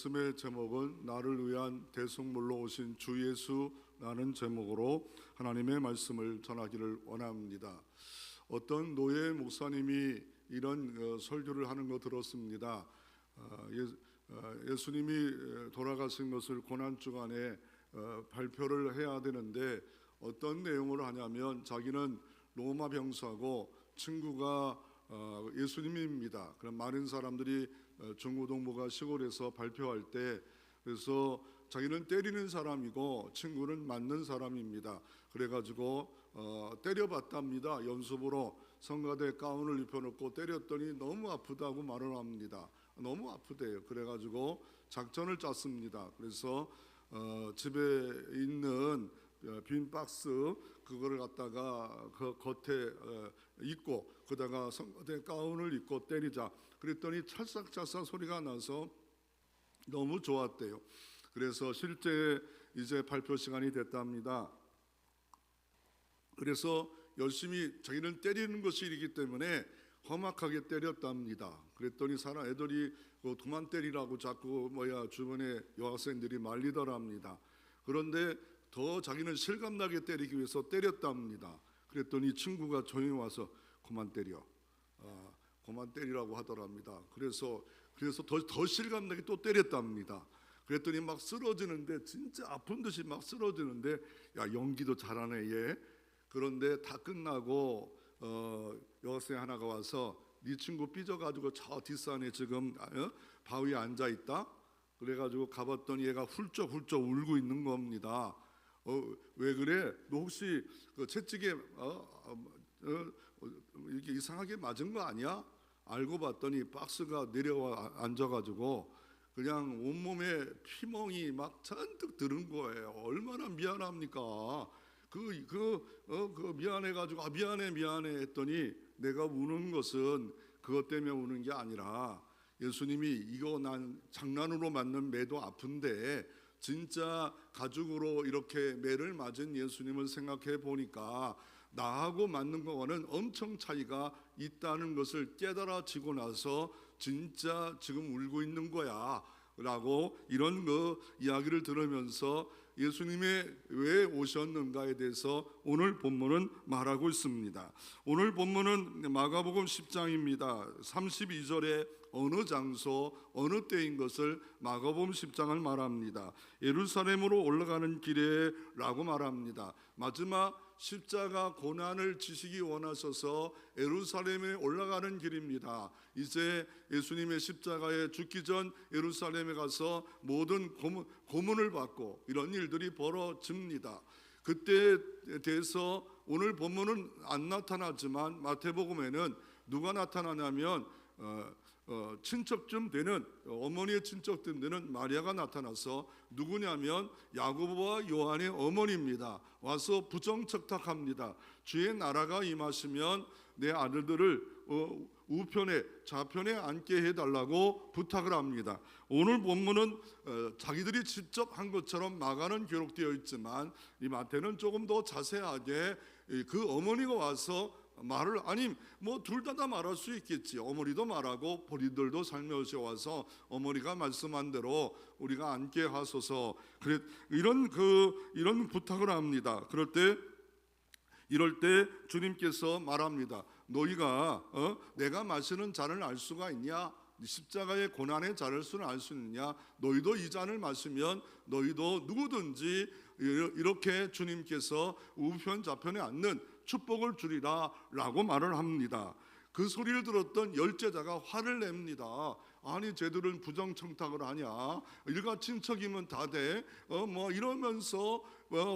말씀의 제목은 나를 위한 대속물로 오신 주 예수라는 제목으로 하나님의 말씀을 전하기를 원합니다. 어떤 노예 목사님이 이런 설교를 하는 거 들었습니다. 예수님이 돌아가신 것을 고난주간에 발표를 해야 되는데 어떤 내용을 하냐면 자기는 로마 병사고 친구가 예수님입니다. 그럼 많은 사람들이 중고동부가 시골에서 발표할 때 그래서 자기는 때리는 사람이고 친구는 맞는 사람입니다. 그래가지고 때려봤답니다. 연습으로 성가대 가운을 입혀놓고 때렸더니 너무 아프다고 말을 합니다. 너무 아프대요. 그래가지고 작전을 짰습니다. 그래서 집에 있는 빈 박스 그거를 갖다가 그 겉에 입고 그다가 성가대 가운을 입고 때리자. 그랬더니 찰싹찰싹 소리가 나서 너무 좋았대요. 그래서 실제 이제 발표 시간이 됐답니다. 그래서 열심히 자기는 때리는 것이 일이기 때문에 험악하게 때렸답니다. 그랬더니 애들이 그만 때리라고 자꾸 주변에 여학생들이 말리더랍니다. 그런데 더 자기는 실감나게 때리기 위해서 때렸답니다. 그랬더니 친구가 조용히 와서 그만 때려, 그만 때리라고 하더랍니다. 그래서 더 실감나게 또 때렸답니다. 그랬더니 막 쓰러지는데 진짜 아픈 듯이 막 쓰러지는데 야 연기도 잘하네 얘. 그런데 다 끝나고 여학생 하나가 와서 네 친구 삐져가지고 저 뒷산에 지금 바위에 앉아 있다. 그래가지고 가봤더니 얘가 훌쩍훌쩍 울고 있는 겁니다. 왜 그래? 너 혹시 그 채찍에 이렇게 이상하게 맞은 거 아니야? 알고 봤더니 박스가 내려와 앉아가지고 그냥 온몸에 피멍이 막 잔뜩 들은 거예요. 얼마나 미안합니까? 미안해가지고 미안해 했더니 내가 우는 것은 그것 때문에 우는 게 아니라 예수님이 이거 난 장난으로 맞는 매도 아픈데 진짜 가죽으로 이렇게 매를 맞은 예수님을 생각해 보니까 나하고 맞는 거와는 엄청 차이가 있다는 것을 깨달아지고 나서 진짜 지금 울고 있는 거야 라고 이런 이야기를 들으면서 예수님이 왜 오셨는가에 대해서 오늘 본문은 말하고 있습니다. 오늘 본문은 마가복음 10장입니다. 32절에 어느 장소 어느 때인 것을 마가복음 10장을 말합니다. 예루살렘으로 올라가는 길에 라고 말합니다. 마지막 십자가 고난을 지시기 원하셔서 예루살렘에 올라가는 길입니다. 이제 예수님의 십자가에 죽기 전 예루살렘에 가서 모든 고문을 받고 이런 일들이 벌어집니다. 그때에 대해서 오늘 본문은 안 나타나지만 마태복음에는 누가 나타나냐면 친척쯤 되는 어머니의 친척쯤 되는 마리아가 나타나서 누구냐면 야고보와 요한의 어머니입니다. 와서 부정척탁합니다. 주의 나라가 임하시면 내 아들들을 우편에 좌편에 앉게 해달라고 부탁을 합니다. 오늘 본문은 자기들이 직접 한 것처럼 마가는 기록되어 있지만 이 마태는 조금 더 자세하게 그 어머니가 와서 말을 둘 다 말할 수 있겠지. 어머니도 말하고 본인들도 살며시 와서 어머니가 말씀한 대로 우리가 앉게 하소서. 이런 부탁을 합니다. 이럴 때 주님께서 말합니다. 너희가 내가 마시는 잔을 알 수가 있냐? 십자가의 고난의 잔을 알 수 있느냐? 너희도 이 잔을 마시면 너희도 누구든지 이렇게 주님께서 우편 좌편에 앉는 축복을 주리라 라고 말을 합니다. 그 소리를 들었던 열제자가 화를 냅니다. 아니 쟤들은 부정청탁을 하냐? 일가 친척이면 다 돼? 이러면서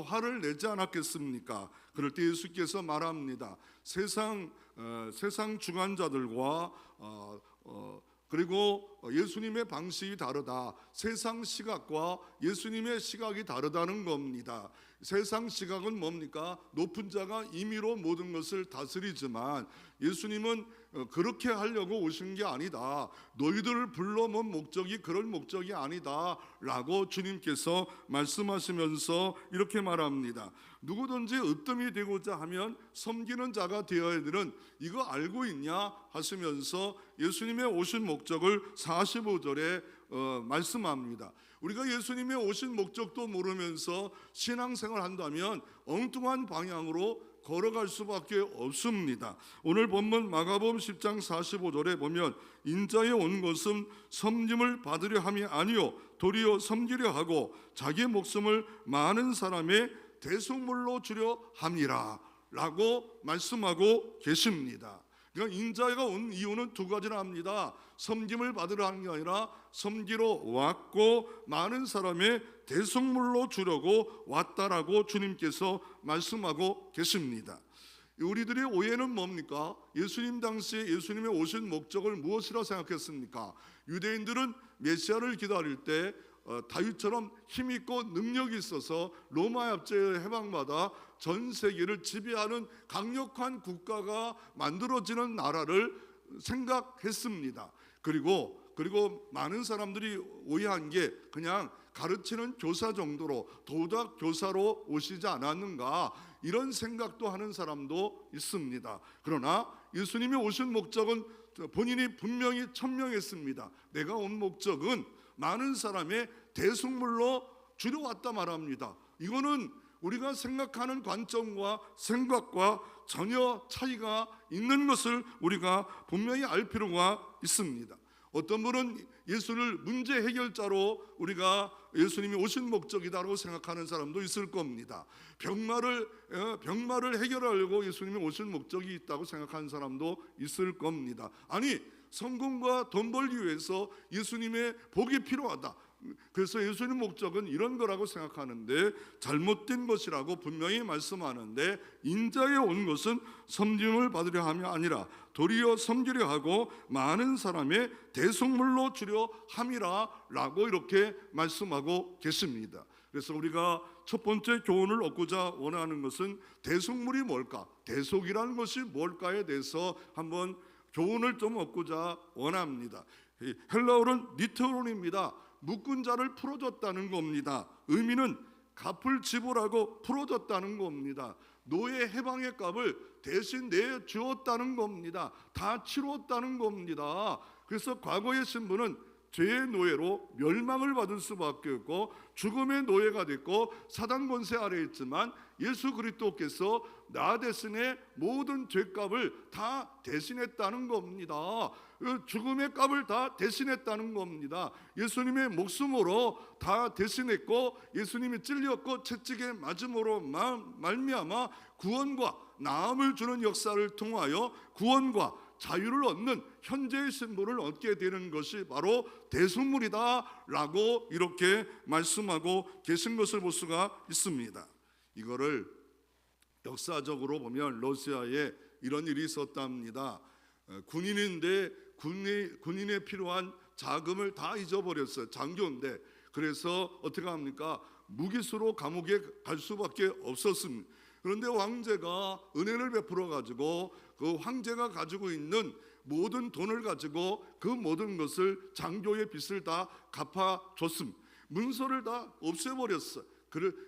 화를 내지 않았겠습니까? 그럴 때 예수께서 말합니다. 세상 주관자들과 그리고 예수님의 방식이 다르다. 세상 시각과 예수님의 시각이 다르다는 겁니다. 세상 시각은 뭡니까? 높은 자가 임의로 모든 것을 다스리지만 예수님은 그렇게 하려고 오신 게 아니다. 너희들을 불러몬 목적이 그런 목적이 아니다 라고 주님께서 말씀하시면서 이렇게 말합니다. 누구든지 으뜸이 되고자 하면 섬기는 자가 되어야 되는 이거 알고 있냐 하시면서 예수님의 오신 목적을 45절에 말씀합니다. 우리가 예수님의 오신 목적도 모르면서 신앙생활 한다면 엉뚱한 방향으로 걸어갈 수밖에 없습니다. 오늘 본문 마가복음 10장 45절에 보면 인자에 온 것은 섬김을 받으려 함이 아니요 도리어 섬기려 하고 자기 목숨을 많은 사람의 대속물로 주려 함이라 라고 말씀하고 계십니다. 그러니까 인자가 온 이유는 두 가지나 합니다. 섬김을 받으려 하는 게 아니라 섬기러 왔고 많은 사람의 대속물로 주려고 왔다라고 주님께서 말씀하고 계십니다. 우리들의 오해는 뭡니까? 예수님 당시에 예수님의 오신 목적을 무엇이라 생각했습니까? 유대인들은 메시아를 기다릴 때 다윗처럼 힘있고 능력이 있어서 로마 압제에 해방받아 전 세계를 지배하는 강력한 국가가 만들어지는 나라를 생각했습니다. 그리고 많은 사람들이 오해한 게 그냥 가르치는 교사 정도로 도덕 교사로 오시지 않았는가 이런 생각도 하는 사람도 있습니다. 그러나 예수님이 오신 목적은 본인이 분명히 천명했습니다. 내가 온 목적은 많은 사람의 대속물로 주려 왔다 말합니다. 이거는 우리가 생각하는 관점과 생각과 전혀 차이가 있는 것을 우리가 분명히 알 필요가 있습니다. 어떤 분은 예수를 문제 해결자로 우리가 예수님이 오신 목적이다라고 생각하는 사람도 있을 겁니다. 병마를 해결하려고 예수님이 오신 목적이 있다고 생각하는 사람도 있을 겁니다. 아니, 성공과 돈 벌기 위해서 예수님의 복이 필요하다. 그래서 예수님 목적은 이런 거라고 생각하는데 잘못된 것이라고 분명히 말씀하는데 인자에 온 것은 섬김을 받으려 함이 아니라 도리어 섬기려 하고 많은 사람의 대속물로 주려 함이라 라고 이렇게 말씀하고 계십니다. 그래서 우리가 첫 번째 교훈을 얻고자 원하는 것은 대속물이 뭘까? 대속이라는 것이 뭘까에 대해서 한번 교훈을 좀 얻고자 원합니다. 헬라어는 니트론입니다. 묶은 자를 풀어줬다는 겁니다. 의미는 값을 지불하고 풀어줬다는 겁니다. 노예 해방의 값을 대신 내주었다는 겁니다. 다 치렀다는 겁니다. 그래서 과거의 신분은 죄의 노예로 멸망을 받을 수밖에 없고 죽음의 노예가 됐고 사단 권세 아래에 있지만 예수 그리스도께서 나 대신에 모든 죄값을 다 대신했다는 겁니다. 죽음의 값을 다 대신했다는 겁니다. 예수님의 목숨으로 다 대신했고 예수님이 찔렸고 채찍에 맞음으로 말미암아 구원과 나음을 주는 역사를 통하여 구원과 자유를 얻는 현재의 신분을 얻게 되는 것이 바로 대속물이다 라고 이렇게 말씀하고 계신 것을 볼 수가 있습니다. 이거를 역사적으로 보면 러시아에 이런 일이 있었답니다. 군인인데 군인에 필요한 자금을 다 잊어버렸어요. 장교인데. 그래서 어떻게 합니까? 무기수로 감옥에 갈 수밖에 없었습니다. 그런데 황제가 은혜를 베풀어 가지고 그 황제가 가지고 있는 모든 돈을 가지고 그 모든 것을 장교의 빚을 다 갚아줬습니다. 문서를 다 없애버렸어요.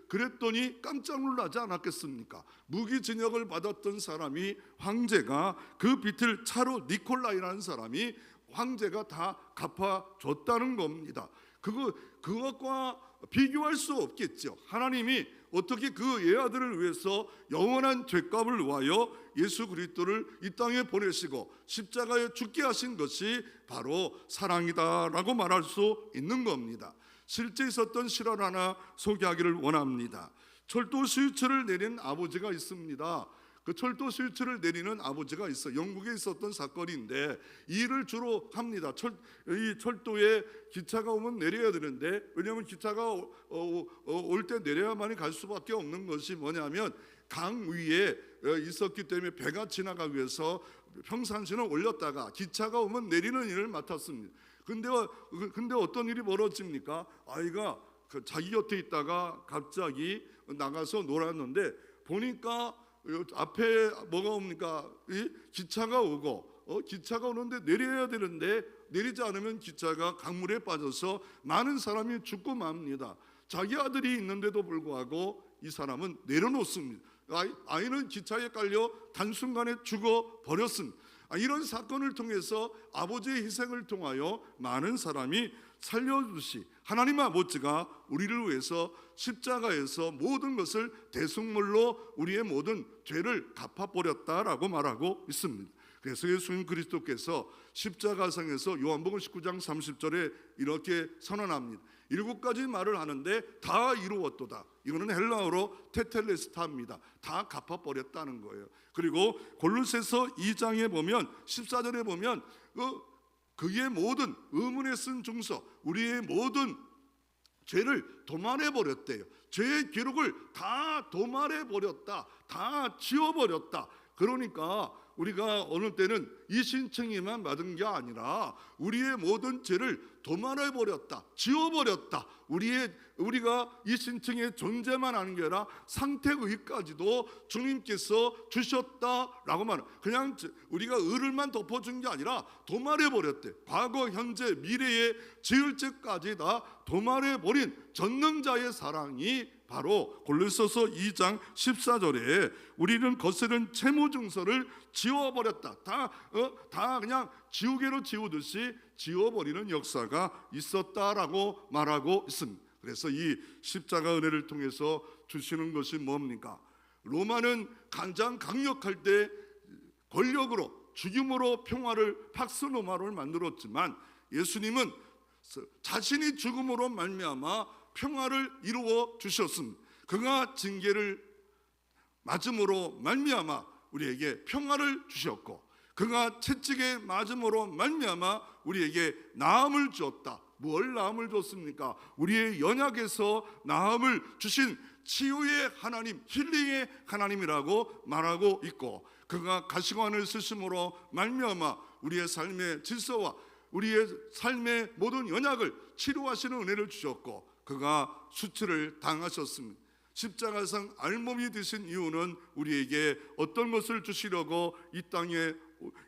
그랬더니 깜짝 놀라지 않았겠습니까? 무기징역을 받았던 사람이 황제가 그 빚을 차로 니콜라이라는 사람이 황제가 다 갚아줬다는 겁니다. 그것과 비교할 수 없겠죠. 하나님이 어떻게 그 예아들을 위해서 영원한 죄값을 위하여 예수 그리스도를 이 땅에 보내시고 십자가에 죽게 하신 것이 바로 사랑이다라고 말할 수 있는 겁니다. 실제 있었던 실화를 하나 소개하기를 원합니다. 철도 스위치를 내린 아버지가 있습니다. 그 철도 스위치를 내리는 아버지가 있어. 영국에 있었던 사건인데 이 일을 주로 합니다. 이 철도에 기차가 오면 내려야 되는데, 왜냐하면 기차가 올 때 내려야만이 갈 수밖에 없는 것이 뭐냐면 강 위에 있었기 때문에 배가 지나가기 위해서 평상시는 올렸다가 기차가 오면 내리는 일을 맡았습니다. 근데 어떤 일이 벌어집니까? 아이가 자기 곁에 있다가 갑자기 나가서 놀았는데 보니까 앞에 뭐가 옵니까? 기차가 오고 기차가 오는데 내려야 되는데 내리지 않으면 기차가 강물에 빠져서 많은 사람이 죽고 맙니다. 자기 아들이 있는데도 불구하고 이 사람은 내려놓습니다. 아이는 기차에 깔려 단순간에 죽어버렸습니다. 이런 사건을 통해서 아버지의 희생을 통하여 많은 사람이 살려주시 하나님 아버지가 우리를 위해서 십자가에서 모든 것을 대속물로 우리의 모든 죄를 갚아버렸다라고 말하고 있습니다. 그래서 예수님 그리스도께서 십자가상에서 요한복음 19장 30절에 이렇게 선언합니다. 7가지 말을 하는데 다 이루었도다. 이거는 헬라어로 테텔레스타입니다. 다 갚아버렸다는 거예요. 그리고 골로새서 2장에 보면 14절에 보면 그의 모든 의문에 쓴 증서, 우리의 모든 죄를 도말해 버렸대요. 죄의 기록을 다 도말해 버렸다, 다 지워버렸다. 그러니까 우리가 어느 때는 이신청이만 받은 게 아니라 우리의 모든 죄를 도말해 버렸다, 지워 버렸다. 우리가 이신청의 존재만 하는 게 아니라 상태의까지도 주님께서 주셨다라고 말해요. 그냥 우리가 의를만 덮어준 게 아니라 도말해 버렸대. 과거, 현재, 미래의 지을 죄까지 다 도말해 버린 전능자의 사랑이 바로 골로새서 2장 14절에 우리는 거스른 채무 증서를 지워버렸다. 다 그냥 지우개로 지우듯이 지워버리는 역사가 있었다라고 말하고 있습니다. 그래서 이 십자가 은혜를 통해서 주시는 것이 뭡니까? 로마는 가장 강력할 때 권력으로 죽임으로 평화를 팍스 로마를 만들었지만 예수님은 자신이 죽음으로 말미암아 평화를 이루어 주셨습니다. 그가 징계를 맞음으로 말미암아 우리에게 평화를 주셨고, 그가 채찍에 맞음으로 말미암아 우리에게 나음을 주었다. 뭘 나음을 줬습니까? 우리의 연약에서 나음을 주신 치유의 하나님, 힐링의 하나님이라고 말하고 있고, 그가 가시관을 쓰심으로 말미암아 우리의 삶의 질서와 우리의 삶의 모든 연약을 치료하시는 은혜를 주셨고, 그가 수치를 당하셨습니다. 십자가상 알몸이 되신 이유는 우리에게 어떤 것을 주시려고 이 땅에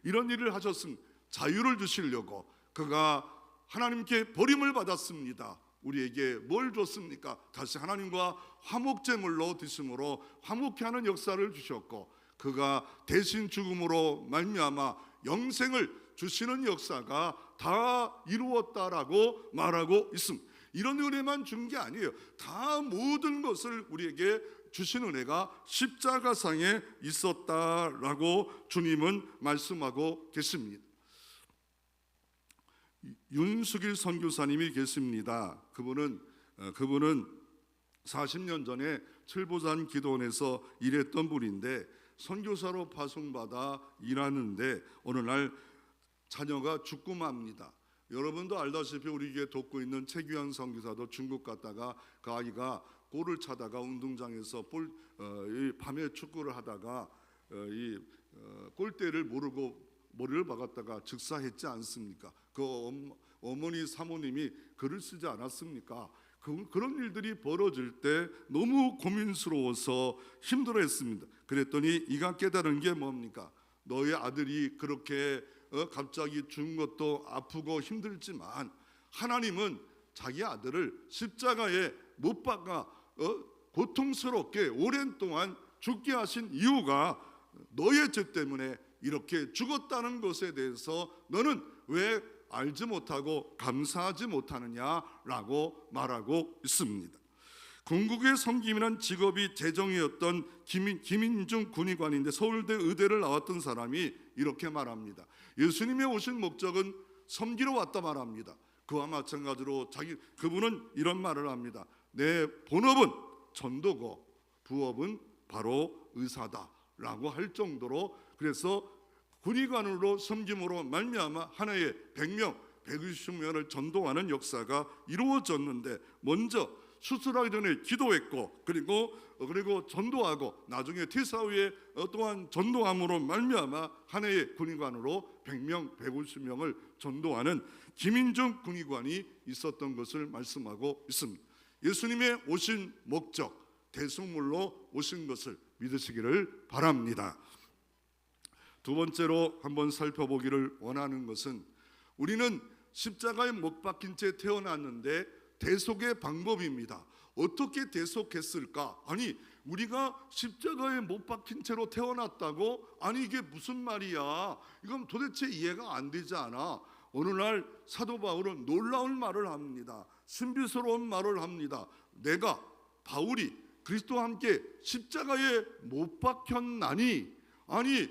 이런 일을 하셨습니다. 자유를 주시려고. 그가 하나님께 버림을 받았습니다. 우리에게 뭘 줬습니까? 다시 하나님과 화목제물로 드심으로 화목케 하는 역사를 주셨고, 그가 대신 죽음으로 말미암아 영생을 주시는 역사가 다 이루었다라고 말하고 있습니다. 이런 은혜만 준 게 아니에요. 다 모든 것을 우리에게 주신 은혜가 십자가상에 있었다라고 주님은 말씀하고 계십니다. 윤수길 선교사님이 계십니다. 그분은 40년 전에 칠보산 기도원에서 일했던 분인데, 선교사로 파송받아 일하는데 어느 날 자녀가 죽고 맙니다. 여러분도 알다시피 우리 교회 돕고 있는 최규환 선교사도 중국 갔다가 그 아이가 골을 차다가 운동장에서 밤에 축구를 하다가 골대를 모르고 머리를 박았다가 즉사했지 않습니까? 그 어머니 사모님이 글을 쓰지 않았습니까? 그런 일들이 벌어질 때 너무 고민스러워서 힘들어했습니다. 그랬더니 이가 깨달은 게 뭡니까? 너의 아들이 그렇게 갑자기 죽은 것도 아프고 힘들지만 하나님은 자기 아들을 십자가에 못 박아 고통스럽게 오랜 동안 죽게 하신 이유가 너의 죄 때문에 이렇게 죽었다는 것에 대해서 너는 왜 알지 못하고 감사하지 못하느냐라고 말하고 있습니다. 궁극의 섬김이란 직업이 재정이었던 김인중 군의관인데 서울대 의대를 나왔던 사람이 이렇게 말합니다. 예수님의 오신 목적은 섬기러 왔다 말합니다. 그와 마찬가지로 그분은 이런 말을 합니다. 내 본업은 전도고 부업은 바로 의사다라고 할 정도로, 그래서 군의관으로 섬김으로 말미암아 하나의 100명, 120명을 전도하는 역사가 이루어졌는데, 먼저 수술하기 전에 기도했고 그리고 전도하고 나중에 퇴사 후에 또한 전도함으로 말미암아 하나의 군의관으로 100명, 150명을 전도하는 김인중 군의관이 있었던 것을 말씀하고 있습니다. 예수님의 오신 목적, 대속물로 오신 것을 믿으시기를 바랍니다. 두 번째로 한번 살펴보기를 원하는 것은, 우리는 십자가에 못 박힌 채 태어났는데 대속의 방법입니다. 어떻게 대속했을까? 아니, 우리가 십자가에 못 박힌 채로 태어났다고? 아니, 이게 무슨 말이야? 이건 도대체 이해가 안 되지 않아? 어느 날 사도 바울은 놀라운 말을 합니다. 신비스러운 말을 합니다. 내가 바울이 그리스도와 함께 십자가에 못 박혔나니. 아니,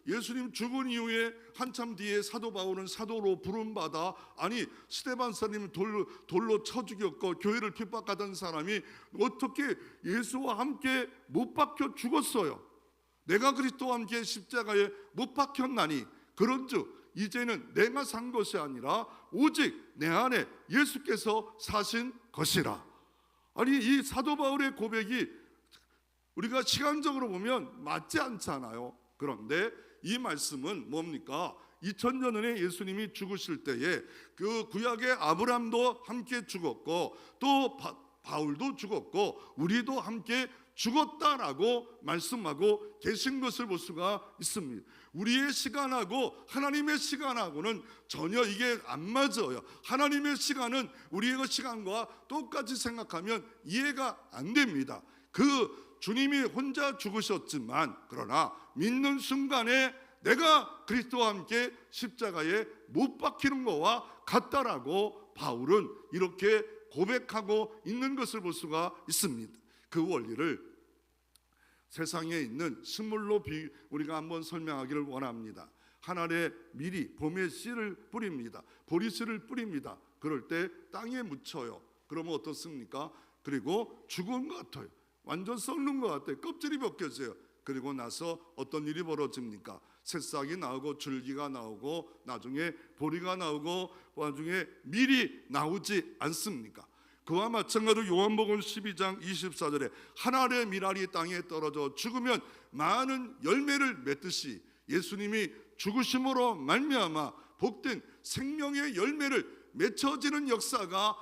예수님 죽은 이후에 한참 뒤에 사도 바울은 사도로 부름받아, 아니 스데반사님 돌로 쳐 죽였고 교회를 핍박하던 사람이 어떻게 예수와 함께 못 박혀 죽었어요. 내가 그리스도와 함께 십자가에 못 박혔나니 그런즉 이제는 내가 산 것이 아니라 오직 내 안에 예수께서 사신 것이라. 아니, 이 사도 바울의 고백이 우리가 시간적으로 보면 맞지 않잖아요. 그런데 이 말씀은 뭡니까? 2000년 전에 예수님이 죽으실 때에 그 구약의 아브라함도 함께 죽었고 또 바울도 죽었고 우리도 함께 죽었다라고 말씀하고 계신 것을 볼 수가 있습니다. 우리의 시간하고 하나님의 시간하고는 전혀 이게 안 맞아요. 하나님의 시간은 우리의 시간과 똑같이 생각하면 이해가 안 됩니다. 그 주님이 혼자 죽으셨지만 그러나 믿는 순간에 내가 그리스도와 함께 십자가에 못 박히는 것과 같다라고 바울은 이렇게 고백하고 있는 것을 볼 수가 있습니다. 그 원리를 세상에 있는 식물로 우리가 한번 설명하기를 원합니다. 하늘에 미리 봄에 씨를 뿌립니다. 보리씨를 뿌립니다. 그럴 때 땅에 묻혀요. 그러면 어떻습니까? 그리고 죽은 것 같아요. 완전 썩는 것 같아요. 껍질이 벗겨져요. 그리고 나서 어떤 일이 벌어집니까? 새싹이 나오고 줄기가 나오고 나중에 보리가 나오고 나중에 밀이 나오지 않습니까? 그와 마찬가지로 요한복음 12장 24절에 하늘의 밀알이 땅에 떨어져 죽으면 많은 열매를 맺듯이 예수님이 죽으심으로 말미암아 복된 생명의 열매를 맺혀지는 역사가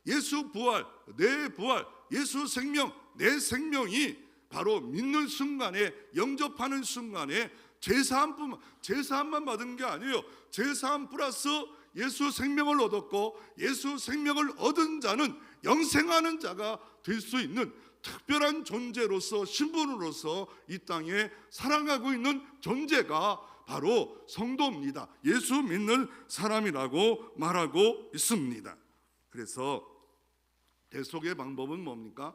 예수 부활, 내 부활, 예수 생명, 내 생명이 바로 믿는 순간에 영접하는 순간에 제사함만 받은 게 아니에요. 제사함 플러스 예수 생명을 얻었고 예수 생명을 얻은 자는 영생하는 자가 될 수 있는 특별한 존재로서 신분으로서 이 땅에 살아가고 있는 존재가 바로 성도입니다. 예수 믿는 사람이라고 말하고 있습니다. 그래서 대속의 방법은 뭡니까?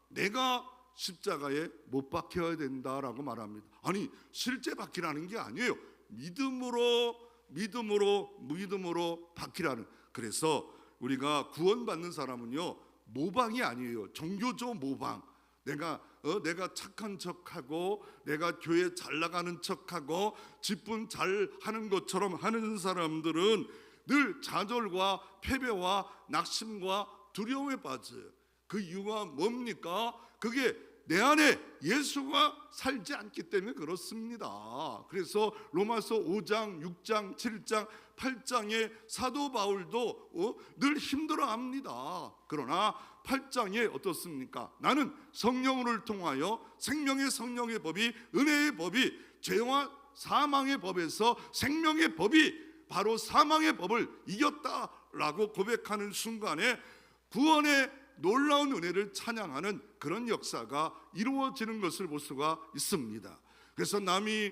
내가 십자가에 못 박혀야 된다라고 말합니다. 아니, 실제 박히라는 게 아니에요. 믿음으로 박히라는. 그래서 우리가 구원받는 사람은요, 모방이 아니에요. 종교적 모방. 내가 착한 척하고 내가 교회 잘 나가는 척하고 직분 잘 하는 것처럼 하는 사람들은 늘 좌절과 패배와 낙심과 두려움에 빠져요. 그 이유가 뭡니까? 그게 내 안에 예수가 살지 않기 때문에 그렇습니다. 그래서 로마서 5장, 6장, 7장, 8장에 사도 바울도 늘 힘들어합니다. 그러나 8장에 어떻습니까? 나는 성령을 통하여 생명의 성령의 법이, 은혜의 법이 죄와 사망의 법에서 생명의 법이 바로 사망의 법을 이겼다라고 고백하는 순간에 구원의 놀라운 은혜를 찬양하는 그런 역사가 이루어지는 것을 볼 수가 있습니다. 그래서 남이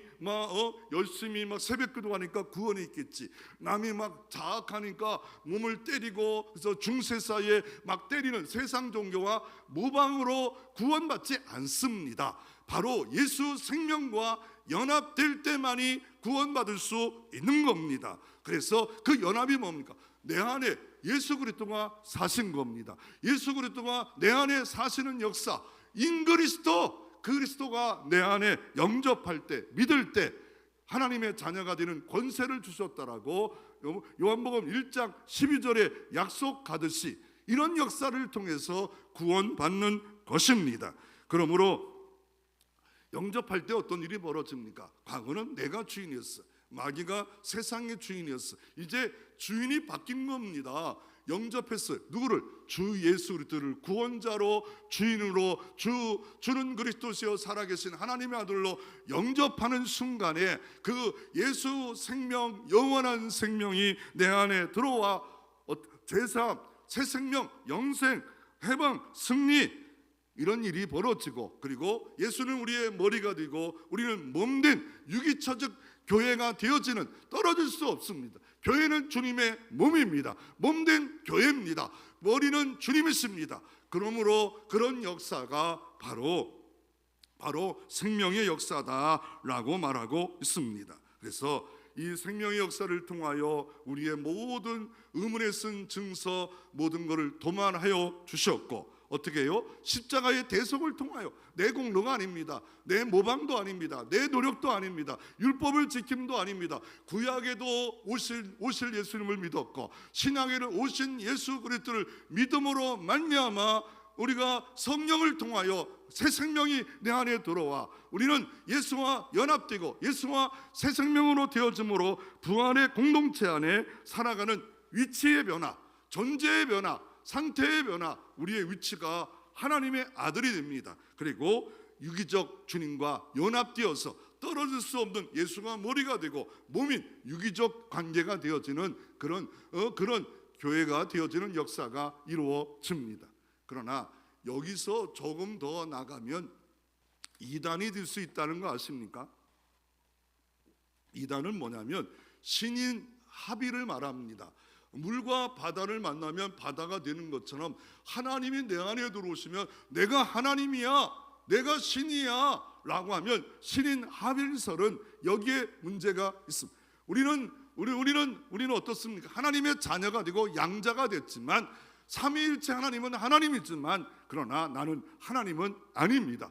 열심히 새벽 기도하니까 구원이 있겠지. 남이 자학하니까 몸을 때리고 그래서 중세 사이에 때리는 세상 종교와 모방으로 구원받지 않습니다. 바로 예수 생명과 연합될 때만이 구원받을 수 있는 겁니다. 그래서 그 연합이 뭡니까? 내 안에 예수 그리스도가 사신 겁니다. 예수 그리스도가 내 안에 사시는 역사, 그리스도가 내 안에 영접할 때, 믿을 때 하나님의 자녀가 되는 권세를 주셨다라고 요한복음 1장 12절에 약속하듯이 이런 역사를 통해서 구원받는 것입니다. 그러므로 영접할 때 어떤 일이 벌어집니까? 과거는 내가 주인이었어. 마귀가 세상의 주인이었어. 이제 주인이 바뀐 겁니다. 영접했어요. 누구를? 주 예수 그리스도를 구원자로, 주인으로, 주는 그리스도시여 살아계신 하나님의 아들로 영접하는 순간에 그 예수 생명, 영원한 생명이 내 안에 들어와 죄사함, 새 생명, 영생, 해방, 승리, 이런 일이 벌어지고, 그리고 예수는 우리의 머리가 되고 우리는 몸된 유기처적 교회가 되어지는, 떨어질 수 없습니다. 교회는 주님의 몸입니다. 몸된 교회입니다. 머리는 주님이십니다. 그러므로 그런 역사가 바로 생명의 역사다라고 말하고 있습니다. 그래서 이 생명의 역사를 통하여 우리의 모든 의문에 쓴 증서 모든 것을 도만하여 주셨고, 어떻게 해요? 십자가의 대속을 통하여, 내 공로가 아닙니다. 내 모방도 아닙니다. 내 노력도 아닙니다. 율법을 지킴도 아닙니다. 구약에도 오실 예수님을 믿었고, 신약에는 오신 예수 그리스도를 믿음으로 말미암아 우리가 성령을 통하여 새 생명이 내 안에 들어와 우리는 예수와 연합되고 예수와 새 생명으로 되어짐으로 부활의 공동체 안에 살아가는 위치의 변화, 존재의 변화, 상태의 변화, 우리의 위치가 하나님의 아들이 됩니다. 그리고 유기적 주님과 연합되어서 떨어질 수 없는 예수가 머리가 되고 몸인 유기적 관계가 되어지는 그런 교회가 되어지는 역사가 이루어집니다. 그러나 여기서 조금 더 나가면 이단이 될 수 있다는 거 아십니까? 이단은 뭐냐면 신인 합의를 말합니다. 물과 바다를 만나면 바다가 되는 것처럼 하나님이 내 안에 들어오시면 내가 하나님이야, 내가 신이야 라고 하면 신인 합일설은 여기에 문제가 있습니다. 우리는 어떻습니까? 하나님의 자녀가 되고 양자가 됐지만 삼위일체 하나님은 하나님이지만 그러나 나는 하나님은 아닙니다.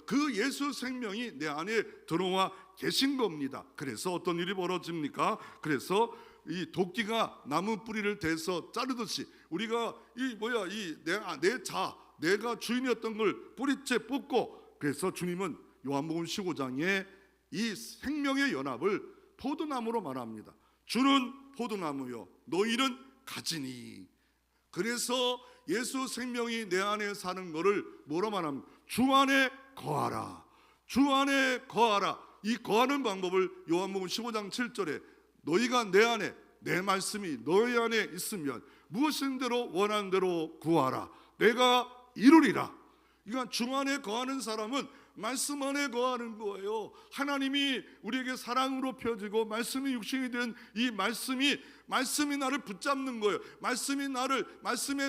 그 예수 생명이 내 안에 들어와 계신 겁니다. 그래서 어떤 일이 벌어집니까? 그래서 이 도끼가 나무 뿌리를 대서 자르듯이 우리가 내가 주인이었던 걸 뿌리째 뽑고, 그래서 주님은 요한복음 15장에 이 생명의 연합을 포도나무로 말합니다. 주는 포도나무요 너희는 가지니. 그래서 예수 생명이 내 안에 사는 것을 뭐라 말합니까? 주 안에 거하라. 주 안에 거하라. 이 거하는 방법을 요한복음 15장 7절에 너희가 내 안에, 내 말씀이 너희 안에 있으면 무엇인 대로 원하는 대로 구하라. 내가 이루리라. 그러니까 주 안에 거하는 사람은 말씀 안에 거하는 거예요. 하나님이 우리에게 사랑으로 펴지고 말씀이 육신이 된 이 말씀이 나를 붙잡는 거예요. 말씀에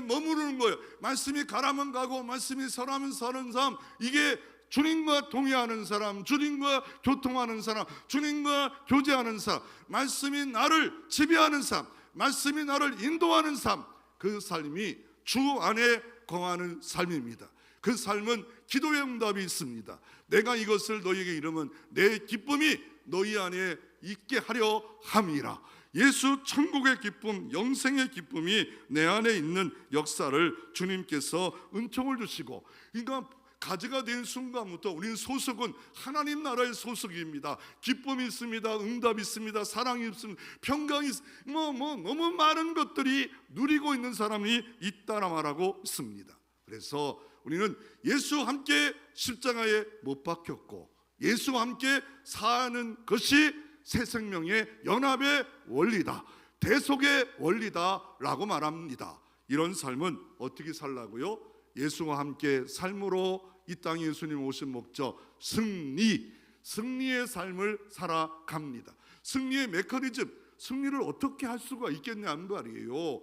머무르는 거예요. 말씀이 가라면 가고 말씀이 서라면 서는 삶, 이게 주님과 동의하는 사람, 주님과 교통하는 사람, 주님과 교제하는 사람, 말씀이 나를 지배하는 삶, 말씀이 나를 인도하는 삶, 그 삶이 주 안에 거하는 삶입니다. 그 삶은 기도의 응답이 있습니다. 내가 이것을 너희에게 이르면 내 기쁨이 너희 안에 있게 하려 함이라. 예수 천국의 기쁨, 영생의 기쁨이 내 안에 있는 역사를 주님께서 은총을 주시고, 그러니까 가지가 된 순간부터 우리는 소속은 하나님 나라의 소속입니다. 기쁨이 있습니다. 응답이 있습니다. 사랑이 있습니다. 평강이 있습니다. 너무 많은 것들이 누리고 있는 사람이 있다라 말하고 있습니다. 그래서 우리는 예수와 함께 십자가에 못 박혔고 예수와 함께 사는 것이 새 생명의 연합의 원리다, 대속의 원리다라고 말합니다. 이런 삶은 어떻게 살라고요? 예수와 함께 삶으로 이 땅에 예수님 오신 목적, 승리의 삶을 살아갑니다. 승리의 메커니즘, 승리를 어떻게 할 수가 있겠냐는 말이에요.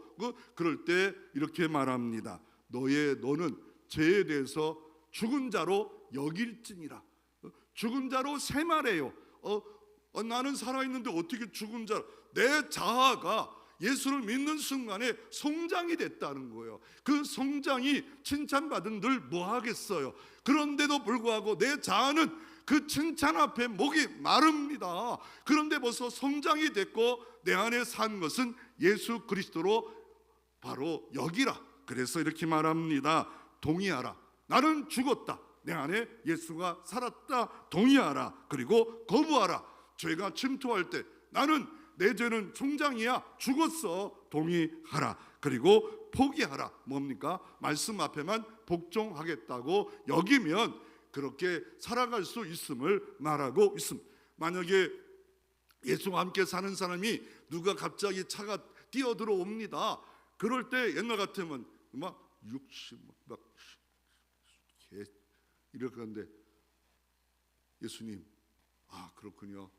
그럴 때 이렇게 말합니다. 너는 죄에 대해서 죽은 자로 여길지니라. 죽은 자로 세말해요. 나는 살아있는데 어떻게 죽은 자로. 내 자아가 예수를 믿는 순간에 성장이 됐다는 거예요. 그 성장이 칭찬받은들 뭐 하겠어요. 그런데도 불구하고 내 자아는 그 칭찬 앞에 목이 마릅니다. 그런데 벌써 성장이 됐고 내 안에 산 것은 예수 그리스도로 바로 여기라. 그래서 이렇게 말합니다. 동의하라. 나는 죽었다. 내 안에 예수가 살았다. 동의하라. 그리고 거부하라. 죄가 침투할 때 나는 내 죄는 총장이야. 죽었어. 동의하라. 그리고 포기하라. 뭡니까? 말씀 앞에만 복종하겠다고 여기면 그렇게 살아갈 수 있음을 말하고 있습니다. 만약에 예수와 함께 사는 사람이 누가 갑자기 차가 뛰어들어 옵니다. 그럴 때 옛날 같으면 막 60 막 이렇게 하는데 예수님, 그렇군요.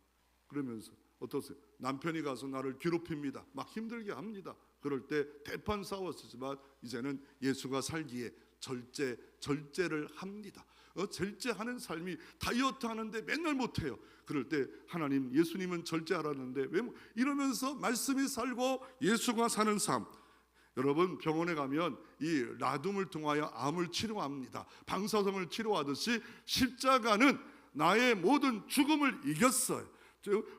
그러면서 어떠세요? 남편이 가서 나를 괴롭힙니다. 막 힘들게 합니다. 그럴 때 대판 싸웠지만 이제는 예수가 살기에 절제를 합니다. 절제하는 삶이 다이어트 하는데 맨날 못해요. 그럴 때 하나님, 예수님은 절제하라는데 왜 이러면서 말씀이 살고 예수가 사는 삶. 여러분, 병원에 가면 이 라둠을 통하여 암을 치료합니다. 방사선을 치료하듯이 십자가는 나의 모든 죽음을 이겼어요.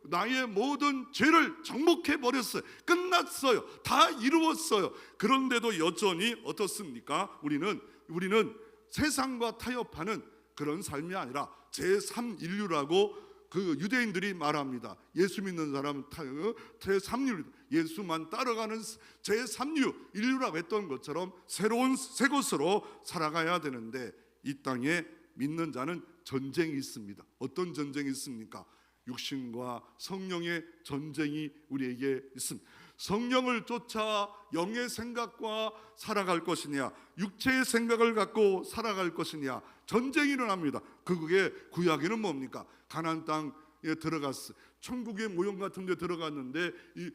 나의 모든 죄를 정복해 버렸어요. 끝났어요. 다 이루었어요. 그런데도 여전히 어떻습니까? 우리는 세상과 타협하는 그런 삶이 아니라 제3인류라고 그 유대인들이 말합니다. 예수 믿는 사람은 제3인류, 예수만 따라가는 제3류 인류라고 했던 것처럼 새로운 새 것으로 살아가야 되는데, 이 땅에 믿는 자는 전쟁이 있습니다. 어떤 전쟁이 있습니까? 육신과 성령의 전쟁이 우리에게 있습니다. 성령을 쫓아 영의 생각과 살아갈 것이냐, 육체의 생각을 갖고 살아갈 것이냐, 전쟁이 일어납니다. 그게 구약에는 뭡니까? 가나안 땅에 들어갔어. 천국의 모형 같은 데 들어갔는데 이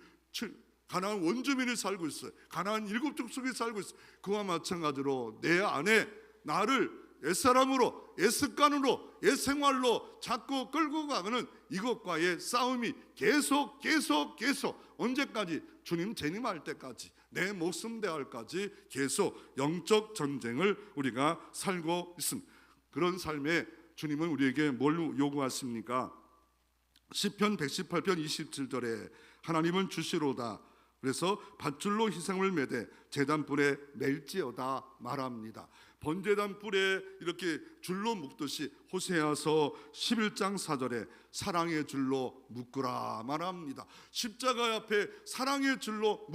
가나안 원주민이 살고 있어요. 가나안 7족속이 살고 있어요. 그와 마찬가지로 내 안에 나를 옛사람으로, 옛습관으로, 옛생활로 자꾸 끌고 가는 이것과의 싸움이 계속 언제까지? 주님 재림할 때까지, 내 목숨 대할까지 계속 영적 전쟁을 우리가 살고 있습니다. 그런 삶에 주님은 우리에게 뭘 요구하십니까? 시편 118편 27절에 하나님은 주시로다. 그래서 밧줄로 희생을 매되 제단불에 멜지어다 말합니다. 번제단 뿔에 이렇게 줄로 묶듯이 호세아서 11장 4절에 사랑의 줄로 묶으라 말합니다. 십자가 앞에 사랑의 줄로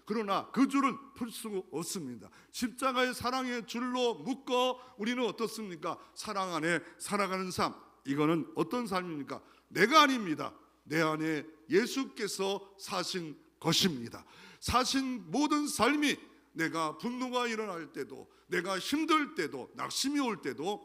그러나 그 줄은 풀 수 없습니다. 십자가의 사랑의 줄로 묶어 우리는 어떻습니까? 사랑 안에 살아가는 삶. 이거는 어떤 삶입니까? 내가 아닙니다. 내 안에 예수께서 사신 것입니다. 사신 모든 삶이, 내가 분노가 일어날 때도, 내가 힘들 때도, 낙심이 올 때도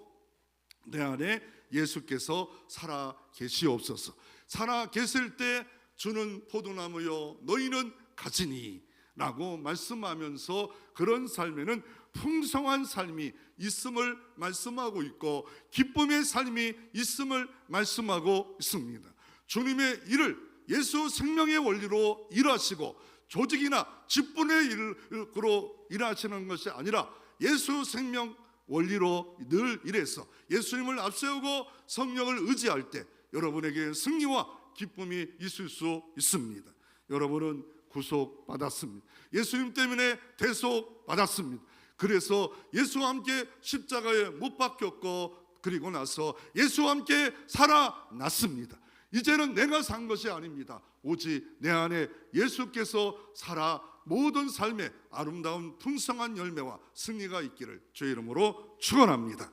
내 안에 예수께서 살아 계시옵소서. 살아 계실 때 주는 포도나무요 너희는 가지니 라고 말씀하면서 그런 삶에는 풍성한 삶이 있음을 말씀하고 있고 기쁨의 삶이 있음을 말씀하고 있습니다. 주님의 일을 예수 생명의 원리로 일하시고 조직이나 직분의 일로 일하시는 것이 아니라 예수 생명 원리로 늘 일해서 예수님을 앞세우고 성령을 의지할 때 여러분에게 승리와 기쁨이 있을 수 있습니다. 여러분은 구속받았습니다. 예수님 때문에 대속받았습니다. 그래서 예수와 함께 십자가에 못 박혔고 그리고 나서 예수와 함께 살아났습니다. 이제는 내가 산 것이 아닙니다. 오직 내 안에 예수께서 살아 모든 삶에 아름다운 풍성한 열매와 승리가 있기를 주의 이름으로 축원합니다.